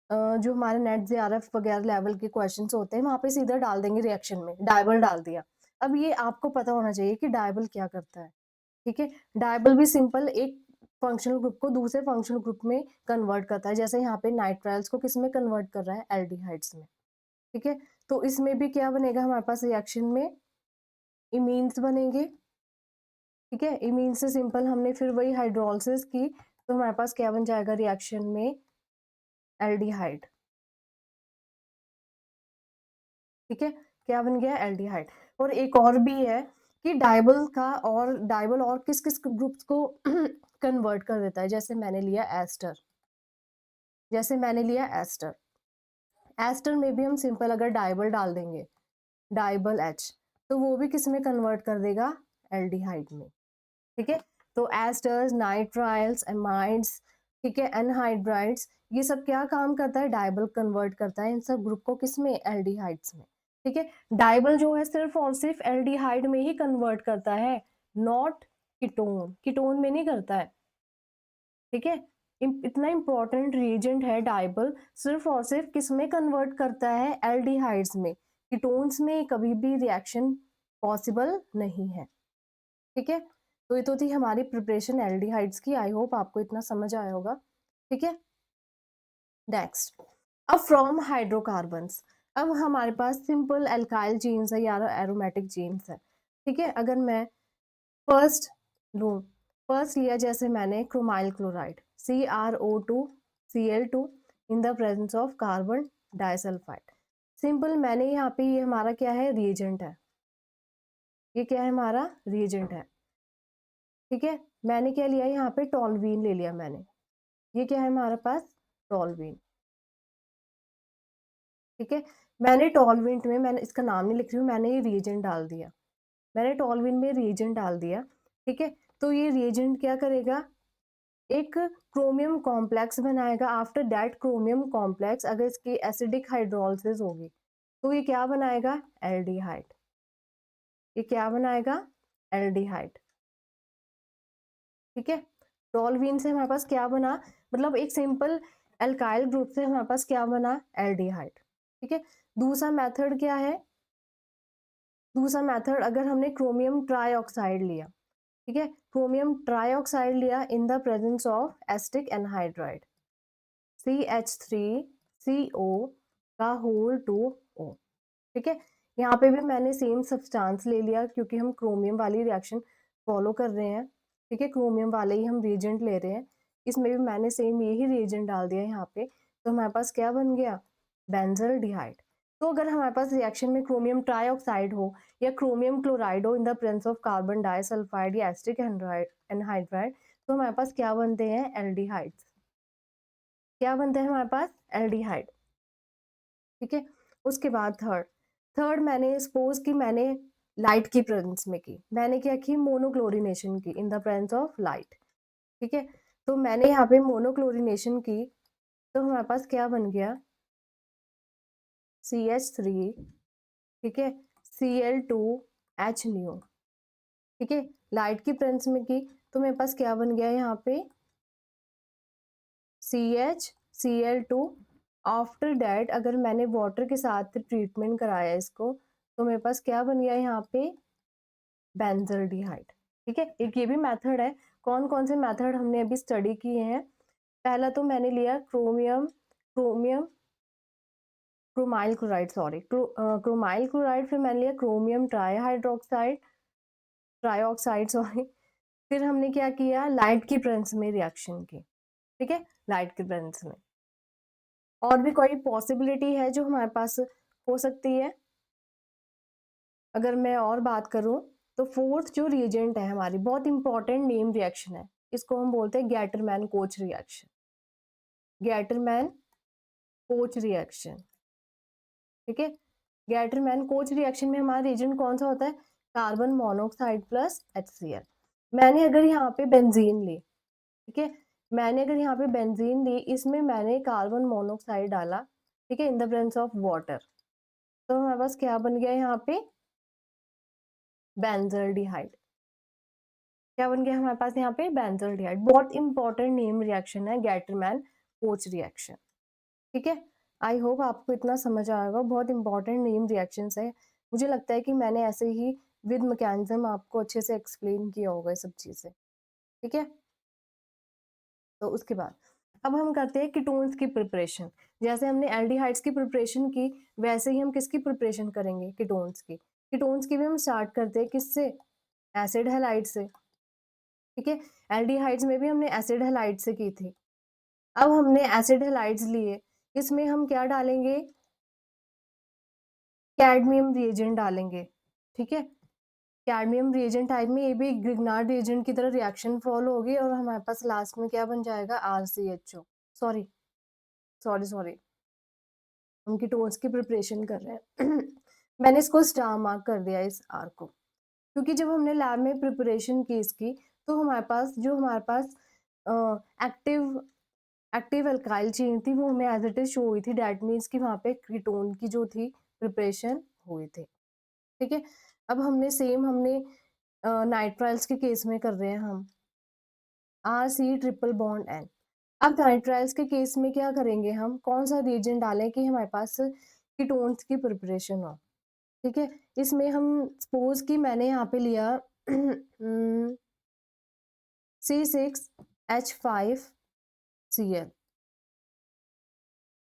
जो हमारे नेट जेआरएफ वगैरह लेवल के क्वेश्चंस होते हैं वहाँ पे सीधा डाल देंगे रिएक्शन में, डायबल डाल दिया। अब ये आपको पता होना चाहिए कि डायबल क्या करता है, ठीक है। डायबल भी सिंपल एक फंक्शनल ग्रुप को दूसरे फंक्शनल ग्रुप में कन्वर्ट करता है, जैसे यहाँ पे नाइट्राइल्स को किस में कन्वर्ट कर रहा है? एल्डिहाइड्स में, ठीक है। तो इसमें भी क्या बनेगा हमारे पास रिएक्शन में? इमीन्स बनेंगे, ठीक है। इमीन से सिंपल हमने फिर वही हाइड्रोलिसिस की तो हमारे पास क्या बन जाएगा रिएक्शन में? एल्डिहाइड, ठीक है। क्या बन गया? एल्डिहाइड। और एक और भी है कि डाइबल और किस किस ग्रुप्स को कन्वर्ट कर देता है, जैसे मैंने लिया एस्टर, जैसे मैंने लिया एस्टर, एस्टर में भी हम सिंपल अगर डाइबल डाल देंगे, डाइबल एच, तो वो भी किस में कन्वर्ट कर देगा? एल्डिहाइड में, ठीक है। तो एस्टर्स, नाइट्राइल्स, एमाइड्स, ठीक है, एनहाइड्राइड्स, ये सब क्या काम करता है? डाइबल कन्वर्ट करता है इन सब ग्रुप को किस में? एल्डिहाइड्स में, ठीक है। डाइबल जो है सिर्फ और सिर्फ एल्डिहाइड में ही कन्वर्ट करता है, नॉट कीटोन, कीटोन में नहीं करता है, ठीक है। इतना इंपॉर्टेंट रिएजेंट है डाइबल, सिर्फ और सिर्फ किस में कन्वर्ट करता है? एल्डिहाइड्स में, कीटोन्स में कभी भी रिएक्शन पॉसिबल नहीं है, ठीक है। तो ये तो थी हमारी प्रिपरेशन एल्डिहाइड्स की, आई होप आपको इतना समझ आया होगा, ठीक है। नेक्स्ट, अब फ्रॉम हाइड्रोकार्बन्स, अब हमारे पास सिंपल एल्काइल जीन्स है या एरोमेटिक जीन्स है, ठीक है। अगर मैं फर्स्ट लूँ, फर्स्ट लिया जैसे मैंने chromyl chloride CrO2 Cl2 in the presence of carbon disulphide, simple मैंने यहाँ पे ये हमारा क्या है? रिएजेंट है, ये क्या है? हमारा रिएजेंट है, ठीक है। मैंने क्या लिया यहाँ पे? टॉलवीन ले लिया मैंने, ये क्या है हमारे पास? टॉलवीन, ठीक है। मैंने टॉलवीन में, मैंने इसका नाम नहीं लिख रही हूँ, मैंने ये रिएजेंट डाल दिया, मैंने टॉलवीन में रिएजेंट डाल दिया, ठीक है। तो ये रिएजेंट क्या करेगा? एक क्रोमियम कॉम्प्लेक्स बनाएगा। आफ्टर दैट क्रोमियम कॉम्प्लेक्स अगर इसकी एसिडिक हाइड्रोलिसिस होगी तो ये क्या बनाएगा? एल्डिहाइड, ये क्या बनाएगा? एल्डिहाइड, ठीक है। टॉलवीन से हमारे पास क्या बना? मतलब एक सिंपल एल्काइल ग्रुप से हमारे पास क्या बना? एल्डिहाइड, ठीक है। दूसरा मेथड क्या है? दूसरा मेथड अगर हमने क्रोमियम ट्राइऑक्साइड लिया, ठीक है, क्रोमियम ट्राइऑक्साइड लिया in the presence of acetic anhydride CH3CO का होल 2O, ठीक है। यहाँ पे भी मैंने सेम सब्सटेंस ले लिया क्योंकि हम क्रोमियम वाली रिएक्शन फॉलो कर रहे हैं, ठीक है, क्रोमियम वाले ही हम रिएजेंट ले रहे हैं, इसमें भी मैंने सेम यही रिएजेंट डाल दिया यहाँ पे, तो हमारे पास क्या बन गया? बेंजल्डिहाइड। तो अगर हमारे पास रिएक्शन में क्रोमियम ट्राइऑक्साइड हो या क्रोमियम क्लोराइड हो in the presence of carbon disulphide या एसिटिक एनहाइड्राइड, तो हमारे पास क्या बनते हैं? एल्डिहाइड्स, क्या बनते हैं हमारे पास? एल्डिहाइड, ठीक है। उसके बाद थर्ड, थर्ड मैंने सपोज कि मैंने लाइट की प्रेजेंस में की, मैंने क्या की? मोनोक्लोरिनेशन की in the presence of light, ठीक है। तो मैंने यहाँ पे मोनोक्लोरिनेशन की तो हमारे पास क्या बन गया? CH3, ठीक है, Cl2H न्यू, ठीक है। लाइट की प्रेजेंस में की तो मेरे पास क्या बन गया यहाँ पे? CH Cl2। आफ्टर दैट अगर मैंने वाटर के साथ ट्रीटमेंट कराया इसको तो मेरे पास क्या बन गया यहाँ पे? बेंजल्डिहाइड। ठीक है, एक ये भी मेथड है। कौन कौन से मेथड हमने अभी स्टडी किए हैं? पहला तो मैंने लिया chromium chromium chromyl chloride, sorry chromyl chloride, फिर मैंने लिया क्रोमियम ट्राईहाइड्रोक्साइड ट्राईऑक्साइड सॉरी। फिर हमने क्या किया, लाइट की प्रेजेंस में रिएक्शन की। ठीक है, लाइट की प्रेजेंस में। और भी कोई पॉसिबिलिटी है जो हमारे पास हो सकती है? अगर मैं और बात करूं तो फोर्थ जो रिएजेंट है हमारी, बहुत इंपॉर्टेंट नेम रिएक्शन है, इसको हम बोलते हैं Gattermann coach reaction. Gattermann coach reaction. ठीक है, गैटरमैन कोच रिएक्शन में हमारा रिएजेंट कौन सा होता है? Carbon monoxide plus HCl। मैंने अगर यहाँ पे बेंजीन ली, ठीक है, मैंने अगर यहाँ पे बेंजीन ली, इसमें मैंने कार्बन मोनोऑक्साइड डाला, ठीक है, in the presence of water, तो हमारे पास क्या बन गया यहाँ पे? बेंजल्डिहाइड। क्या बन गया हमारे पास यहाँ पे? बेंजल्डिहाइड। बहुत इंपॉर्टेंट नेम रिएक्शन है गैटरमैन कोच रिएक्शन। ठीक है, आई होप आपको इतना समझ आएगा। बहुत इंपॉर्टेंट नेम रिएक्शंस है। मुझे लगता है कि मैंने ऐसे ही विद मैकेनिज्म आपको अच्छे से एक्सप्लेन किया होगा ये सब चीजें। ठीक है, तो उसके बाद अब हम करते हैं कीटोन्स की प्रिपरेशन। जैसे हमने एल्डिहाइड्स की प्रिपरेशन की, वैसे ही हम किसकी प्रिपरेशन करेंगे? कीटोन्स की। कीटोन्स की भी हम स्टार्ट करते हैं किससे? एसिड हैलाइड से। ठीक है, एल्डिहाइड्स में भी हमने एसिड हैलाइड से की थी। अब हमने एसिड हैलाइड्स लिए, इसमें हम क्या डालेंगे? कैडमियम रिएजेंट डालेंगे। ठीक है, कैडमियम रिएजेंट टाइप में ये भी ग्रिग्नार्ड रिएजेंट की तरह रिएक्शन फॉलो होगी और हमारे पास लास्ट में क्या बन जाएगा? RCHO। सॉरी सॉरी सॉरी, हम कीटोन्स की प्रिपरेशन कर रहे हैं मैंने इसको स्टार मार्क कर दिया इस आर को, क्योंकि जब हमने लैब में प्रिपरेशन की इसकी, तो हमारे पास एक्टिव एक्टिव अल्काइल चेन थी, वो हमें एज इट इज शो हुई थी। दैट मीन्स कि वहाँ पे कीटोन की जो थी प्रिपरेशन हुई थी। ठीक है, अब हमने नाइट्राइल्स के केस में कर रहे हैं हम, RC ट्रिपल बॉन्ड N। अब नाइट्राइल्स के केस में क्या करेंगे हम? कौन सा रिएजेंट डालें कि हमारे पास कीटोन्स की प्रिपरेशन हो? ठीक है, इसमें हम सपोज कि मैंने यहाँ पे लिया C6H5Cl।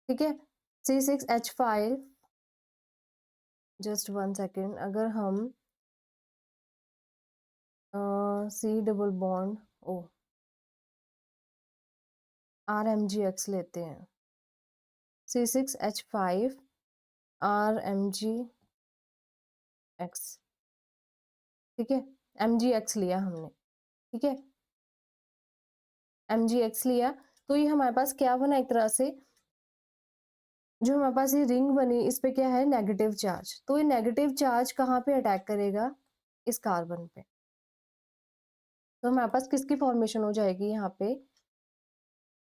ठीक है, C6H5, जस्ट वन सेकेंड, अगर हम C double bond O RMgX लेते हैं, C6H5 RMgX। ठीक है, MgX लिया हमने। ठीक है, MgX लिया, तो ये हमारे पास क्या बना? एक तरह से जो हमारे पास ये रिंग बनी, इस पे क्या है? Negative charge. तो ये नेगेटिव चार्ज कहाँ पे अटैक करेगा? इस कार्बन पे। तो हमारे पास किसकी फॉर्मेशन हो जाएगी यहाँ पे?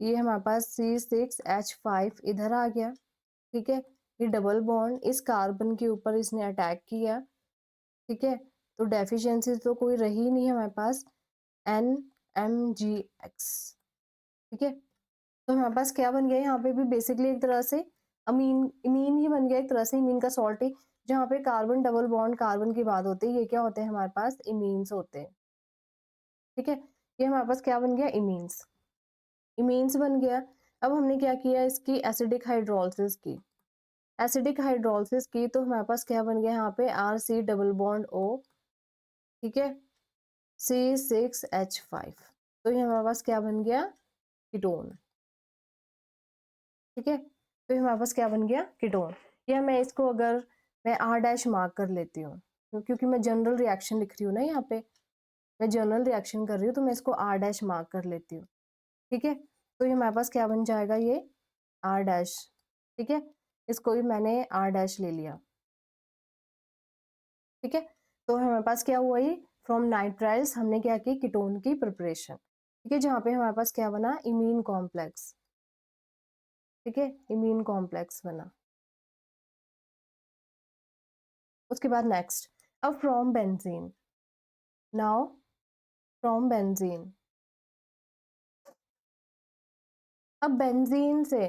ये हमारे पास C6H5 इधर आ गया। ठीक है, ये डबल बॉन्ड इस कार्बन के ऊपर इसने अटैक किया। ठीक है, तो डेफिशिएंसी तो कोई रही नहीं हमारे पास, NMgX। ठीक है, तो हमारे पास क्या बन गया? यहाँ पे भी बेसिकली एक तरह से अमीन इमीन ही बन गया, एक तरह से इमीन का सॉल्ट ही। जहाँ पे कार्बन डबल बॉन्ड कार्बन की बात होती है, ये क्या होते हैं हमारे पास? इमीन्स होते हैं। ठीक है, ये हमारे पास क्या बन गया? इमीन्स। इमीन्स बन गया। अब हमने क्या किया? इसकी एसिडिक हाइड्रोलिसिस की। एसिडिक हाइड्रोलिसिस की तो हमारे पास क्या बन गया यहाँ पे? RC double bond O। ठीक है, C6H5, तो ये हमारे पास क्या बन गया? कीटोन। ठीक है, तो ये हमारे पास क्या बन गया? कीटोन। या मैं इसको अगर मैं R' मार्क कर लेती हूँ, क्योंकि मैं जनरल रिएक्शन लिख रही हूँ ना यहाँ पे, मैं जनरल रिएक्शन कर रही हूँ, तो मैं इसको R' मार्क कर लेती हूँ। ठीक है, तो ये हमारे पास क्या बन जाएगा? ये R'। ठीक है, इसको भी मैंने R' ले लिया। ठीक है, तो हमारे पास क्या हुआ? ये फ्रॉम नाइट्राइल्स हमने क्या की? कीटोन की प्रिपरेशन। ठीक है, जहाँ पे हमारे पास क्या बना? Imine complex. ठीक है, इमीन कॉम्प्लेक्स बना। उसके बाद नेक्स्ट, अब from benzene, now from benzene, अब बेंजीन से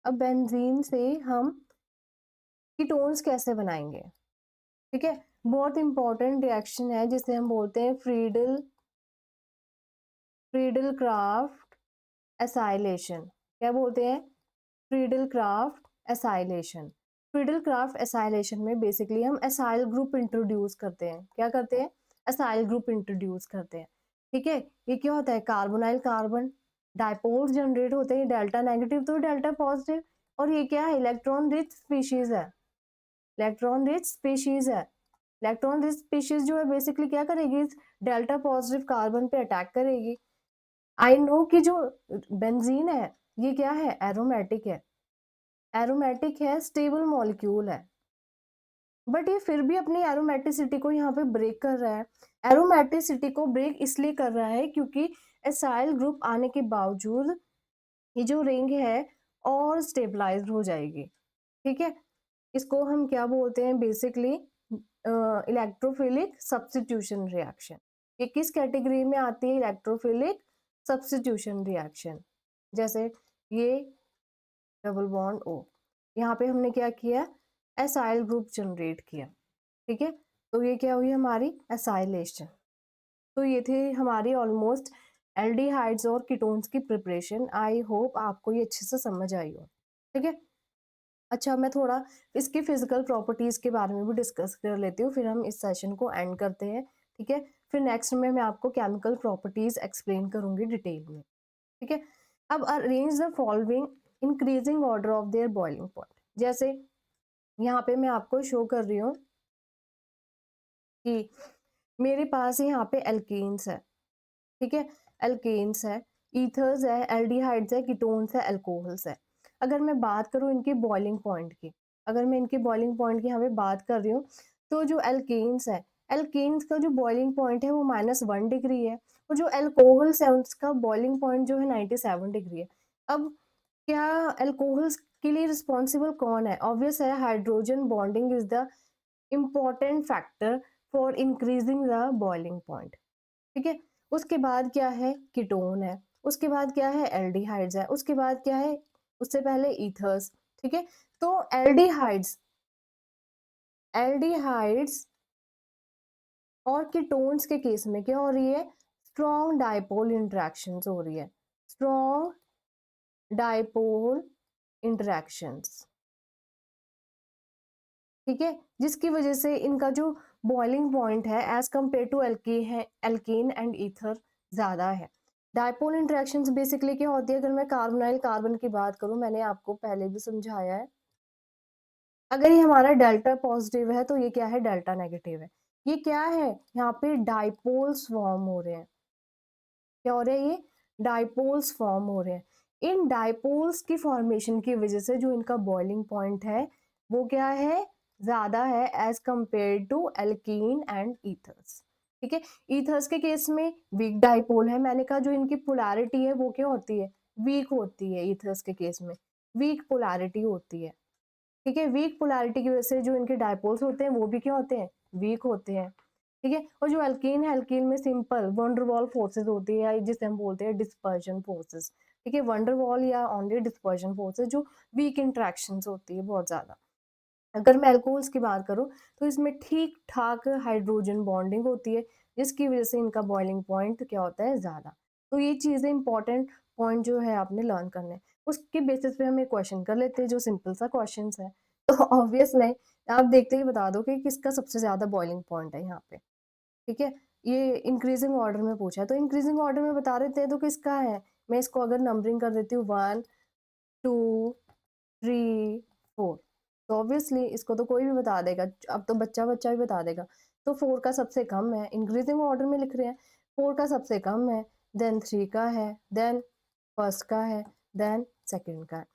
अब बेंजीन से हम कीटोन्स कैसे बनाएंगे? ठीक है, बहुत इंपॉर्टेंट रिएक्शन है जिसे हम बोलते हैं फ्रीडल क्राफ्ट एसाइलेशन। क्या बोलते हैं? Friedel Crafts acylation. Friedel Crafts acylation में बेसिकली हम एसाइल ग्रुप इंट्रोड्यूस करते हैं। क्या करते हैं? एसाइल ग्रुप इंट्रोड्यूस करते हैं। ठीक है, ये क्या होता है? कार्बोनाइल कार्बन डायपोल्स जनरेट होते हैं, डेल्टा नेगेटिव तो डेल्टा पॉजिटिव। और ये क्या है? इलेक्ट्रॉन रिच स्पीशीज है। इलेक्ट्रॉन रिच स्पीशीज है। इलेक्ट्रॉन रिच स्पीशीज जो है बेसिकली क्या करेगी? डेल्टा पॉजिटिव कार्बन पे अटैक करेगी। आई नो कि जो बेंजीन है ये क्या है? एरोमेटिक है। एरोमेटिक है, स्टेबल मॉलिक्यूल है, बट ये फिर भी अपनी एरोमेटिसिटी को यहाँ पे ब्रेक कर रहा है। एरोमेटिसिटी को ब्रेक इसलिए कर रहा है क्योंकि एसाइल ग्रुप आने के बावजूद ये जो रिंग है और स्टेबलाइज्ड हो जाएगी। ठीक है, इसको हम क्या बोलते हैं? Basically electrophilic substitution reaction. ये किस कैटेगरी में आती है? Electrophilic substitution reaction. जैसे ये डबल बॉन्ड ओ, यहाँ पे हमने क्या किया? एसाइल ग्रुप जनरेट किया। ठीक है, तो ये क्या हुई? हमारी एसाइलेशन। तो ये थे हमारी ऑलमोस्ट एल्डिहाइड्स और कीटोन्स की प्रिपरेशन। आई होप आपको ये अच्छे से समझ आई हो। ठीक है, अच्छा मैं थोड़ा इसकी फिजिकल प्रॉपर्टीज के बारे में भी डिस्कस कर लेती हूँ, फिर हम इस सेशन को एंड करते हैं। ठीक है, फिर नेक्स्ट में मैं आपको केमिकल प्रॉपर्टीज एक्सप्लेन करूंगी डिटेल में। ठीक है, अब arrange the following increasing order of their boiling point. जैसे यहाँ पे मैं आपको शो कर रही हूँ कि मेरे पास यहाँ पे एल्केन्स है। ठीक है, एल्केन्स है, ईथर्स है, एल्डिहाइड्स है, कीटोन्स है, अल्कोहल्स है। अगर मैं बात करूँ इनके बॉइलिंग पॉइंट की, अगर मैं इनके बॉइलिंग पॉइंट की यहाँ पे बात कर रही हूँ, तो जो एल्केन्स है, एल्केन्स का जो बॉइलिंग पॉइंट है वो -1 डिग्री है, और जो अल्कोहल्स है उसका बॉइलिंग पॉइंट जो है 97 डिग्री है। अब क्या अल्कोहल्स के लिए रिस्पॉन्सिबल कौन है? ऑब्वियस है, hydrogen bonding is the important factor for increasing the boiling point. ठीक है, उसके बाद क्या है? कीटोन है, उसके बाद क्या है? एल्डिहाइड्स है, उसके बाद क्या है? उससे पहले ईथर्स। ठीक है, तो एल्डिहाइड्स एल्डिहाइड्स और कीटोन्स के केस में क्या हो रही है? स्ट्रॉन्ग डाइपोल इंटरेक्शंस हो रही है। Strong dipole interactions. ठीक है, जिसकी वजह से इनका जो बॉइलिंग पॉइंट है as compared to alkane and ether ज्यादा है। डाइपोल इंटरेक्शंस बेसिकली क्या होती है? अगर मैं कार्बोनाइल कार्बन की बात करूं, मैंने आपको पहले भी समझाया है, अगर ये हमारा डेल्टा पॉजिटिव है तो ये क्या है? डेल्टा नेगेटिव है। ये क्या है? यहाँ पे डाइपोल्स फॉर्म हो रहे हैं। क्या हो रहा है? ये डाइपोल्स फॉर्म हो रहे हैं। इन डाइपोल्स की फॉर्मेशन की वजह से जो इनका बॉइलिंग पॉइंट है वो क्या है? ज्यादा है as compared to alkene and ethers. ठीक है, ईथर्स के केस में वीक डाइपोल है। मैंने कहा जो इनकी पोलैरिटी है वो क्या होती है? वीक होती है। ईथर्स के केस में वीक पोलैरिटी होती है। ठीक है, वीक पोलैरिटी की वजह से जो इनके डायपोल्स होते हैं वो भी क्या होते हैं? वीक होते हैं। ठीक है, और जो एल्कीन है, एल्कीन में सिंपल वंडरवॉल फोर्सेस होती है, जिसे हम बोलते हैं डिस्पर्जन फोर्सेस। ठीक है, वंडरवॉल या ओनली डिस्पर्जन फोर्सेस जो वीक इंट्रैक्शंस होती है बहुत ज्यादा। अगर मैं अल्कोहल्स की बात करूं तो इसमें ठीक ठाक हाइड्रोजन बॉन्डिंग होती है, जिसकी वजह से इनका बॉइलिंग पॉइंट क्या होता है? ज्यादा। तो ये चीजें इंपॉर्टेंट पॉइंट जो है आपने लर्न करने हैं। उसके बेसिस पे हम एक क्वेश्चन कर लेते हैं जो सिंपल सा क्वेश्चन है। तो ऑब्वियस नहीं, आप देखते ही बता दो कि किसका सबसे ज्यादा बॉइलिंग पॉइंट है यहाँ पे। ठीक है, ये इंक्रीजिंग ऑर्डर में पूछा है, तो इंक्रीजिंग ऑर्डर में बता देते हैं तो किसका है? मैं इसको अगर नंबरिंग कर देती हूँ 1 2 3 4, तो ऑब्वियसली इसको तो कोई भी बता देगा, अब तो बच्चा बच्चा भी बता देगा। तो 4 का सबसे कम है, इंक्रीजिंग ऑर्डर में लिख रहे हैं। 4 का सबसे कम है, देन 3 का है, देन फर्स्ट का है, देन सेकंड का है।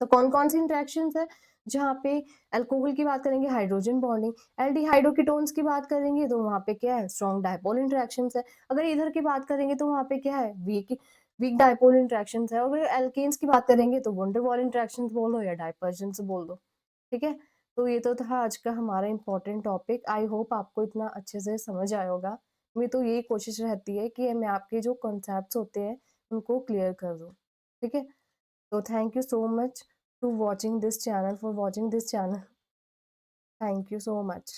तो कौन कौन सी इंट्रैक्शंस है? जहाँ पे अल्कोहल की बात करेंगे हाइड्रोजन बॉन्डिंग, एल्डिहाइडोकीटोन्स की बात करेंगे तो वहाँ पे क्या है? स्ट्रॉन्ग डायपोल इंट्रैक्शंस है। अगर इधर की बात करेंगे तो वहाँ पे क्या है? वीक वीक डायपोल इंट्रैक्शंस है। और अगर एल्केन्स की बात करेंगे तो वंडरवॉल इंट्रैक्शंस बोलो या डायपर्जन्स बोल दो। ठीक है, तो ये तो था आज का हमारा इंपॉर्टेंट टॉपिक। आई होप आपको इतना अच्छे से समझ आया होगा। मेरी तो यही कोशिश रहती है कि मैं आपके जो कॉन्सेप्ट्स होते हैं उनको क्लियर कर दूँ। ठीक है, so thank you so much to watching this channel, for watching this channel. Thank you so much.